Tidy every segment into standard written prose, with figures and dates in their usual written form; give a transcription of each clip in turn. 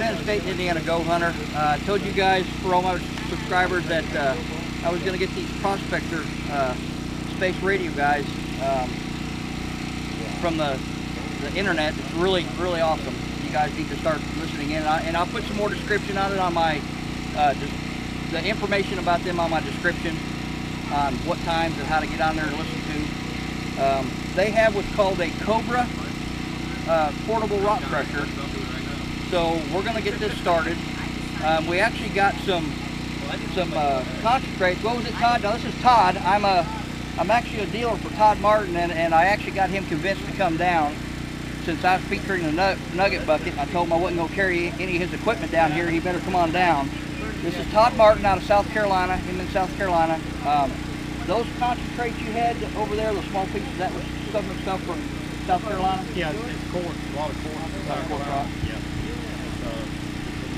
Independent State, Indiana Goat Hunter. I told you guys, for all my subscribers, that I was going to get these Prospector space radio guys from the internet. It's really, really awesome. You guys need to start listening in, and I'll put some more description on it on my the information about them on my description on what times and how to get on there and listen to. They have what's called a Cobra portable rock crusher. So we're going to get this started. We actually got some concentrates. What was it, Todd? Now this is Todd. I'm actually a dealer for Todd Martin, and I actually got him convinced to come down since I was featuring the nugget bucket. I told him I wasn't going to carry any of his equipment down here. He better come on down. This is Todd Martin out of South Carolina. Him in South Carolina. Those concentrates you had over there, the small pieces, that was some of the stuff from South Carolina? Yeah, it's corn. A lot of corn. Yeah.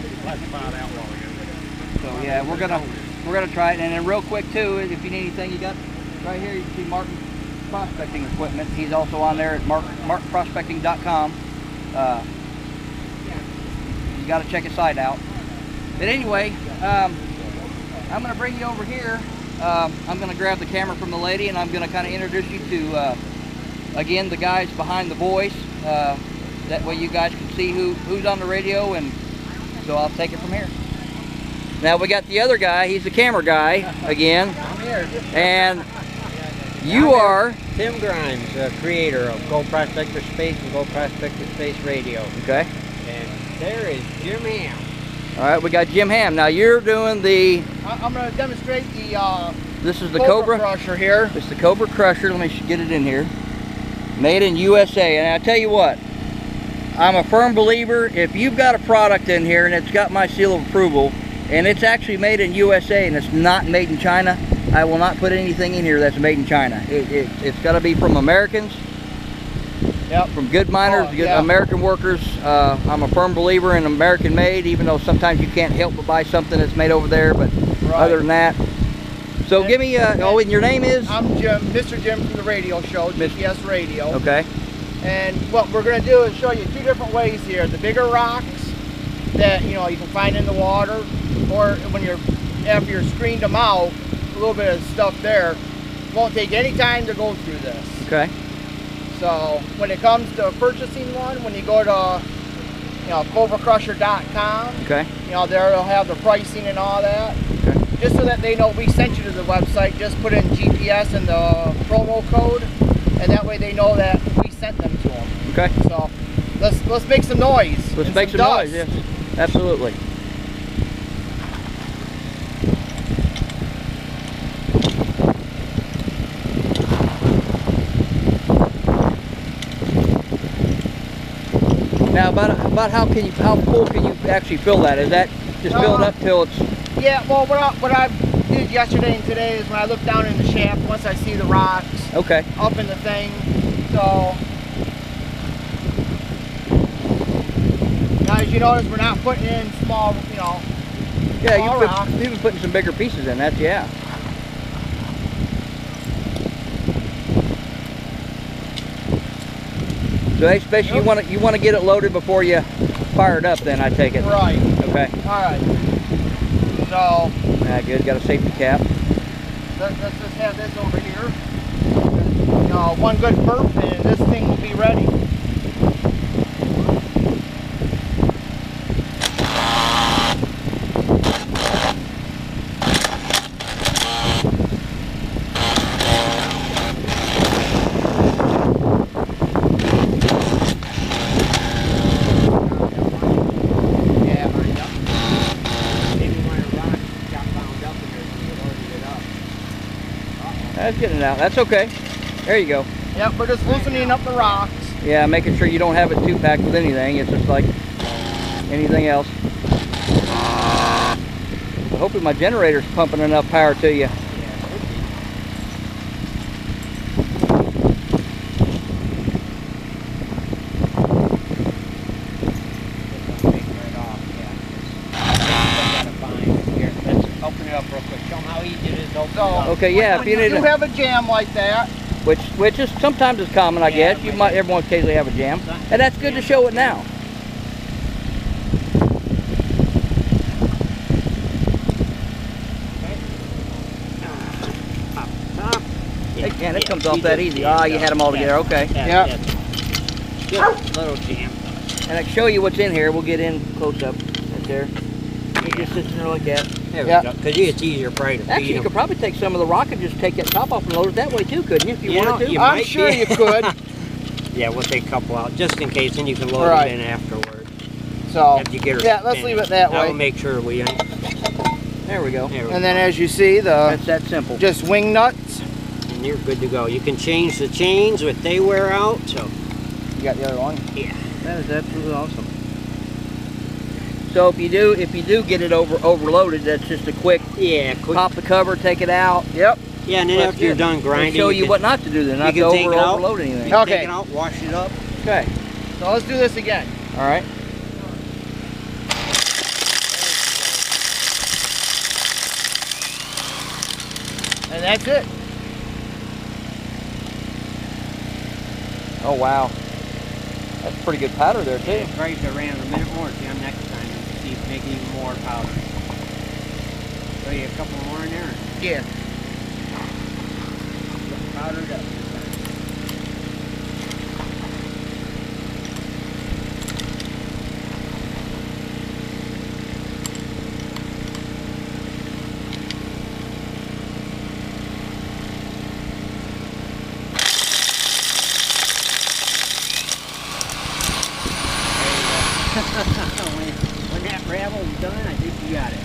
It's classified out while ago. So yeah, we're gonna try it. And then real quick too, if you need anything, you got right here. You can see Martin Prospecting Equipment. He's also on there at martinprospecting.com. You got to check his site out. But anyway, I'm gonna bring you over here. I'm gonna grab the camera from the lady, and I'm gonna kind of introduce you to again the guys behind the voice. That way you guys can see who's on the radio, and so I'll take it from here. Now we got the other guy. He's the camera guy again. I'm here. And you are Tim Grimes, creator of Go Prospector Space and Go Prospector Space Radio. Okay. And there is Jim Ham. All right, we got Jim Ham. Now you're doing the. I'm going to demonstrate the. This is the Cobra Crusher here. It's the Cobra Crusher. Let me get it in here. Made in USA. And I tell you what, I'm a firm believer. If you've got a product in here and it's got my seal of approval, and it's actually made in USA and it's not made in China, I will not put anything in here that's made in China. It's got to be from Americans. Yep. From good miners, good American workers. I'm a firm believer in American made, even though sometimes you can't help but buy something that's made over there, but other than that. So give me, and your name is? I'm Jim, Mr. Jim from the radio show, GPS Radio. Okay. And what we're going to do is show you two different ways here. The bigger rocks that you can find in the water, or when after you're screened them out, a little bit of stuff there. Won't take any time to go through this. Okay. So when it comes to purchasing one, when you go to CobraCrusher.com, okay, there they'll have the pricing and all that. Okay. Just so that they know we sent you to the website, just put in GPS and the promo code, and that way they know that we sent them to them. Okay. So let's make some noise. Let's make some noise. Yes, absolutely. Now, about how full can you actually fill that? Is that just filled up till it's? Yeah. Well, what I did yesterday and today is when I look down in the shaft, once I see the rocks. Okay. Up in the thing, so. Now, as you notice, we're not putting in small, Yeah, you've been putting some bigger pieces in. That's yeah. So especially you want to get it loaded before you fire it up. Then I take it. Right. Okay. All right. So. Good. Got a safety cap. Let's just have this over here. One good burp, and this thing will be ready. That's getting it out. That's okay. There you go. Yep, we're just loosening up the rocks. Yeah, making sure you don't have it too packed with anything. It's just like anything else. So hopefully my generator's pumping enough power to you. Open it up real quick. Show them how easy it is to open it So, up. Okay, yeah. When you do have a jam like that, which is sometimes is common, I guess. You might everyone occasionally have a jam, and that's good to show it now. comes off that easy. Ah, you had them all together. Okay. Yeah. Just a little jam. And I can show you what's in here. We'll get in close up right there. It just sits in there like that. There Yeah. we go. Because it's easier probably to Actually, feed you them. could probably take some of the rock and just take that top off and load it that way too, couldn't you? If you You know, wanted to. you I'm might sure be. you could. Yeah, we'll take a couple out just in case, and you can load Right. it in afterward. So, After you get her yeah, let's spinning. leave it that That'll way. make sure we ain't. There we go. There we And go. then as you see, That's that simple. just wing nuts. And you're good to go. You can change the chains if they wear out. So You got the other one. yeah. That is absolutely awesome. So if you do get it overloaded, that's just a quick Yeah, quick. pop the cover, take it out. Yep. Yeah, and then That's after you're good. done grinding, They show you can- what not to do then, not you to can take it out. overload anything. Okay. Take it out, wash it up. Okay. So let's do this again. All right. And that's it. Oh wow. That's pretty good powder there too. Probably if I ran a minute more, see on next time and see if make even more powder. Throw you a couple more in there. Yeah. Powdered up. when that gravel's done, I think you got it.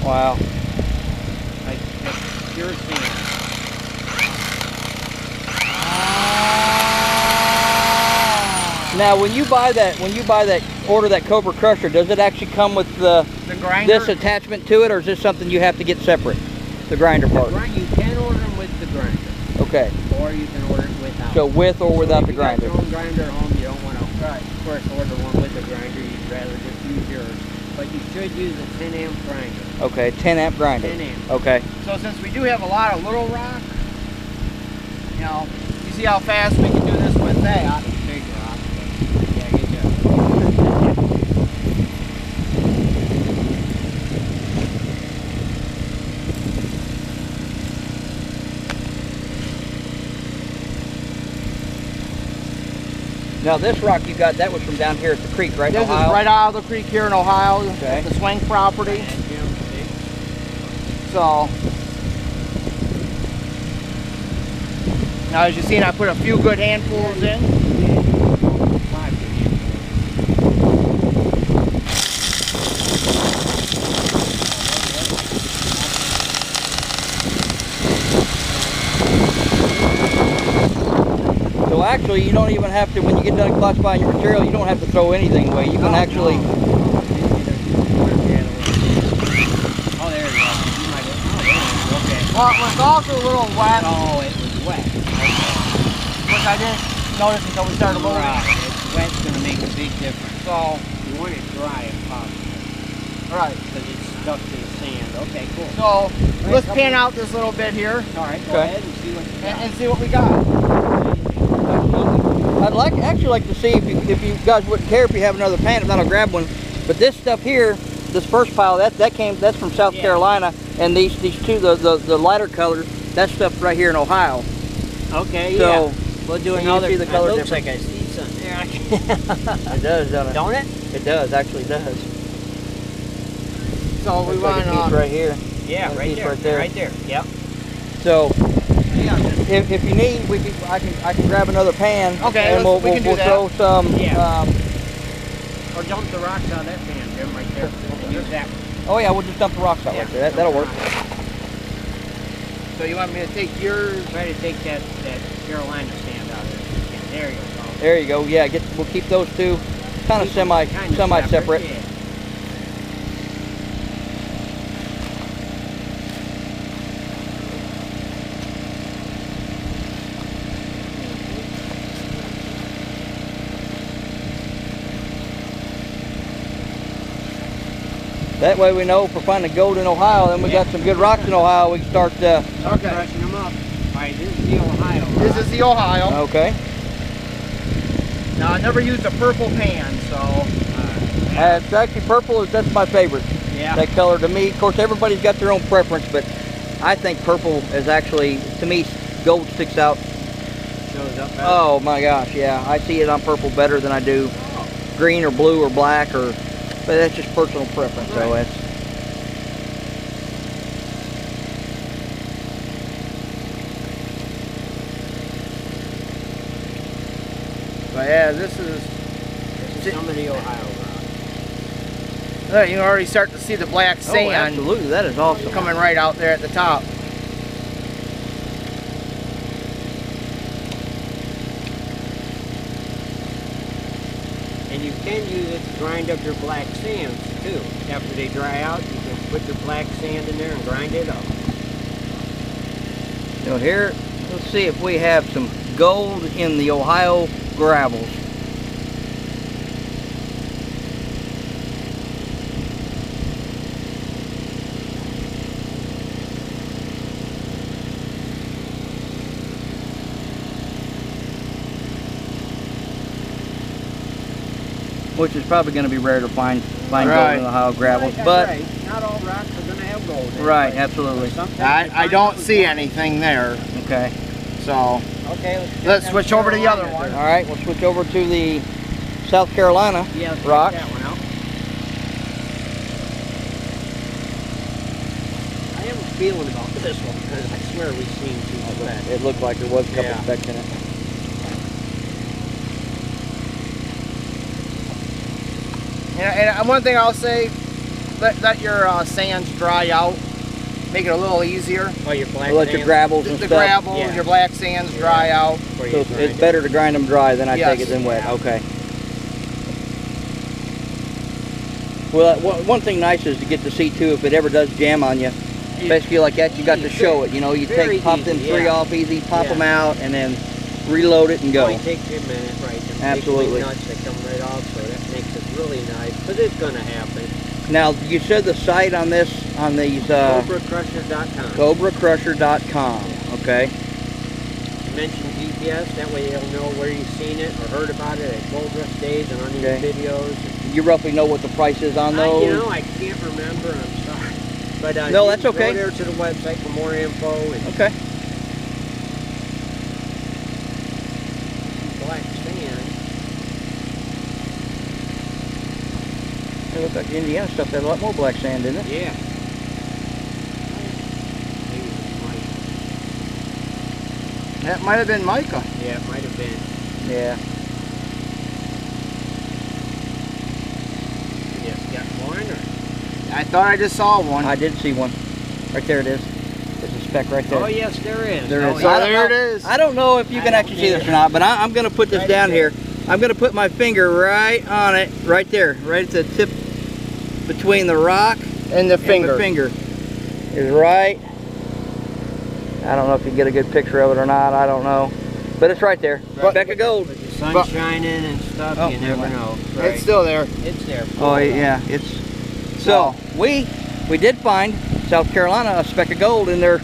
Wow. Like pure sand. Now when you buy that, order that Cobra Crusher, does it actually come with The grinder. this attachment to it, or is this something you have to get separate? The grinder part. You can order them with the grinder, Okay. or you can order it without. So with or without the If you got grinder. your own grinder at home, you don't want to, of course, order one with the grinder. You'd rather just use yours. But you should use a 10 amp grinder. Okay, 10 amp grinder. 10 amp. Okay. So since we do have a lot of little rock, you know, you see how fast we can do this with that. Big rock. Yeah, get you. Now this rock you got, that was from down here at the creek, right? This Ohio? is right out of the creek here in Ohio, Okay. at the Swank property. And Jim, see? So now as you see, I put a few good handfuls in. 5 good amp. So actually, you don't even have to, when you get done classifying your material, you don't have to throw anything away. You can actually, Oh, there it is. You might have, oh, there it is. Okay. Well, it was also a little wet, Oh, it was wet. which I didn't notice until we started loading. Right. It's wet's going to make a big difference. So, You want it dry if possible, right. because it's stuck to the sand. Okay, cool. So let's pan out this little bit here All right, go Okay. ahead and see what you got. and see what we got. I'd actually like to see if you guys wouldn't care if you have another pan, if not I'll grab one. But this stuff here, this first pile, that's from South Yeah. Carolina, and these two, the lighter colors, that stuff right here in Ohio. Okay, So, yeah. We'll do you another. see the color It looks difference? like I see something there. It does, doesn't it? Don't it? It does, actually does. So we Looks like want a piece right here. Yeah, Got a right piece there. right there. Right there. Yep. So Yeah. if you need, I can grab another pan. Okay, and we we'll can do that. throw some. Yeah. Or dump the rocks out of that pan, Jim, right there. And use that one. Oh yeah, we'll just dump the rocks out right there. That'll work. So you want me to take yours? Try to take that Carolina stand out of there. Yeah, there you go. There you go. Yeah, we'll keep those two kind of semi separate. Yeah. That way we know if we're finding gold in Ohio, then we got some good rocks in Ohio. We can start. Start crushing them up. All right, this is the Ohio. This is the Ohio. Okay. Now I never used a purple pan, so It's actually purple. That's my favorite. Yeah. That color to me. Of course, everybody's got their own preference, but I think purple is actually, to me, gold sticks out. Shows up better. Oh my gosh, yeah. I see it on purple better than I do green or blue or black, or but that's just personal preference. So Right. it's But yeah, this is. Some of the Ohio rock. You can already start to see the black oh, sand absolutely, that is awesome. coming right out there at the top. And you can use it to grind up your black sands too. After they dry out, you can put your black sand in there and grind it up. So here, let's see if we have some gold in the Ohio gravels. Which is probably going to be rare to find gold in the Ohio gravels, but right. Not all rocks are going to have gold in it. right, absolutely. I don't see anything there. Okay. So Okay, let's switch over to the other one. All right, we'll switch over to the South Carolina Yeah, let's rock. check that one out. I have a feeling about this one because I swear we've seen two specks. It looked like there was a couple Yeah. specks in it. And one thing I'll say, let your sands dry out. Make it a little easier. Oh, your black We'll let your sands gravels The and stuff. gravels, Yeah. your black sands dry out. before you So it's grind it. better to grind them dry than I Yes. take it than wet. Okay. Well, one thing nice is to get to see too if it ever does jam on you. Basically like that, you got to show it. You know, you Very pop them easy, three yeah. off easy, pop Yeah. them out, and then reload it and go. Only takes you a minute, right? Them Absolutely. big nuts that come right off, so that makes it really nice. But it's going to happen. Now, you said the site on these CobraCrusher.com. CobraCrusher.com. Okay. Mention GPS, that way they'll know where you've seen it or heard about it at Gold Rush Days and on your Okay. videos. You roughly know what the price is on those? You know, I can't remember, I'm sorry. But No, you that's can okay. Go there to the website for more info and Okay. black sand. It looks like the Indiana stuff had a lot more black sand in it. Yeah. Maybe it was mica. That might have been mica. Yeah, it might have been. Yeah. You got one or? I thought I just saw one. I did see one. Right there it is. There's a speck right there. Oh yes, there is. There Oh, is. So I don't there it know- is. I don't know if you I can don't actually see this either. or not, but I'm going to put this Right down there. here. I'm going to put my finger right on it, right there, right at the tip between the rock And the and finger. the finger. Is right. I don't know if you get a good picture of it or not. I don't know. But it's right there. But- Speck of gold. With the sun But- shining and stuff, Oh, you never never mind. know. Right. It's still there. It's there. Oh, yeah. It's so we did find South Carolina a speck of gold in the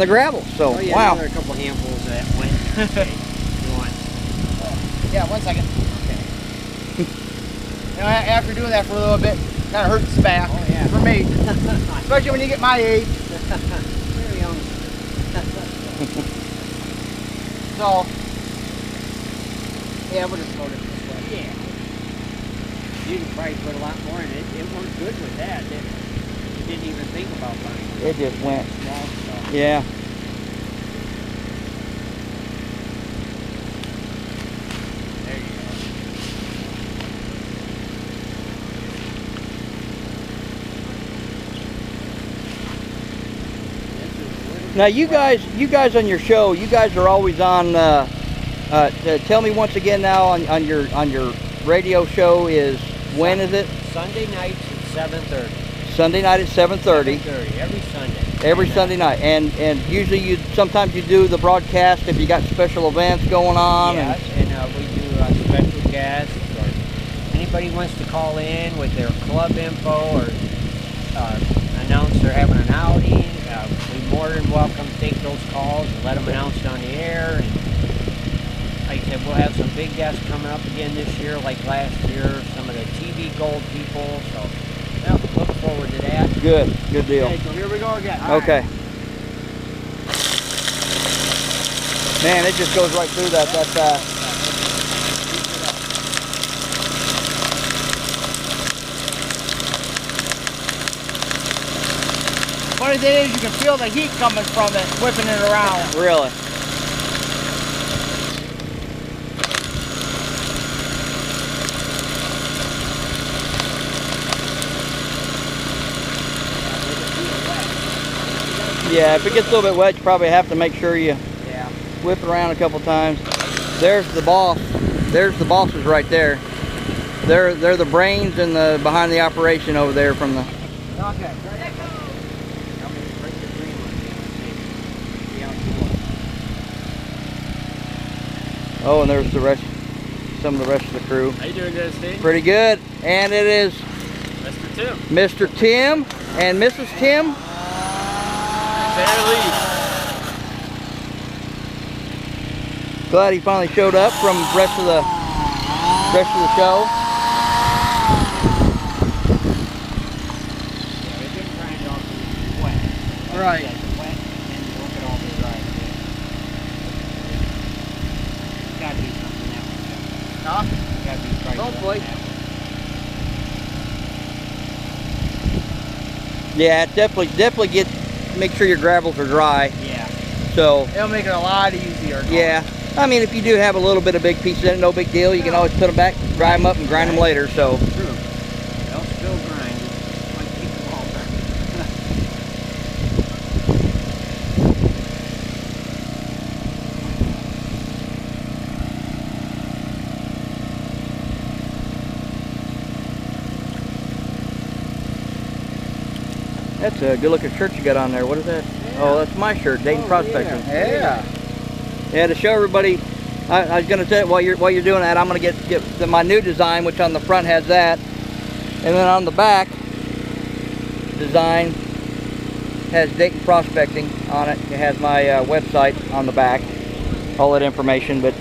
gravel. So Oh yeah, wow. another couple handfuls that went. Okay. You want? Yeah, 1 second. You know, after doing that for a little bit, kind of hurts the back. Oh, yeah. For me. Especially when you get my age. Very young. So, yeah, we'll just load it this way. Yeah. You could probably put a lot more in it. It worked good with that, didn't it? You didn't even think about buying It just went. small stuff. Yeah. There you go. Now you guys on your show, you guys are always on. Tell me once again now on your radio show is when is it? Sunday nights at 7:30. Sunday night at 7:30. 7:30 every Sunday. Every And, Sunday night, and usually sometimes you do the broadcast if you got special events going on. Yes, and we do special guests, or anybody wants to call in with their club info or announce they're having an outing. We're more than welcome to take those calls and let them announce it on the air. And like I said, we'll have some big guests coming up again this year, like last year. Some of the TV Gold people. So yeah, look forward to that. Good deal. Okay, so here we go again. All right. Okay. Man, it just goes right through that fast. Funny thing is, you can feel the heat coming from it, whipping it around. Really? Yeah, if it gets a little bit wet, you probably have to make sure you whip it around a couple times. There's the boss. There's the bosses right there. They're the brains and the behind the operation over there from the. Okay. Oh, and there's the rest, some of the rest of the crew. How you doing today, Steve? Pretty good. And it is Mr. Tim. Mr. Tim and Mrs. Tim. Fairly. Glad he finally showed up from the rest of the show. Yeah, we didn't grind off the wet. Right. Yeah, the wet, and then look at all the dry. Gotta be something else. Huh? Gotta be price. Hopefully. Yeah, definitely make sure your gravels are dry. Yeah. So It'll make it a lot easier. yeah, I mean, if you do have a little bit of big pieces in it, no big deal. You can always put them back, dry them up, and grind them later. So True. They'll still grind. Might keep them all back. that's a good looking shirt you got on there. What is that? Oh, that's my shirt, Dayton Prospecting. Yeah. Yeah, to show everybody, I was going to say while you're doing that, I'm going to get my new design, which on the front has that, and then on the back design has Dayton Prospecting on it. It has my website on the back, all that information. But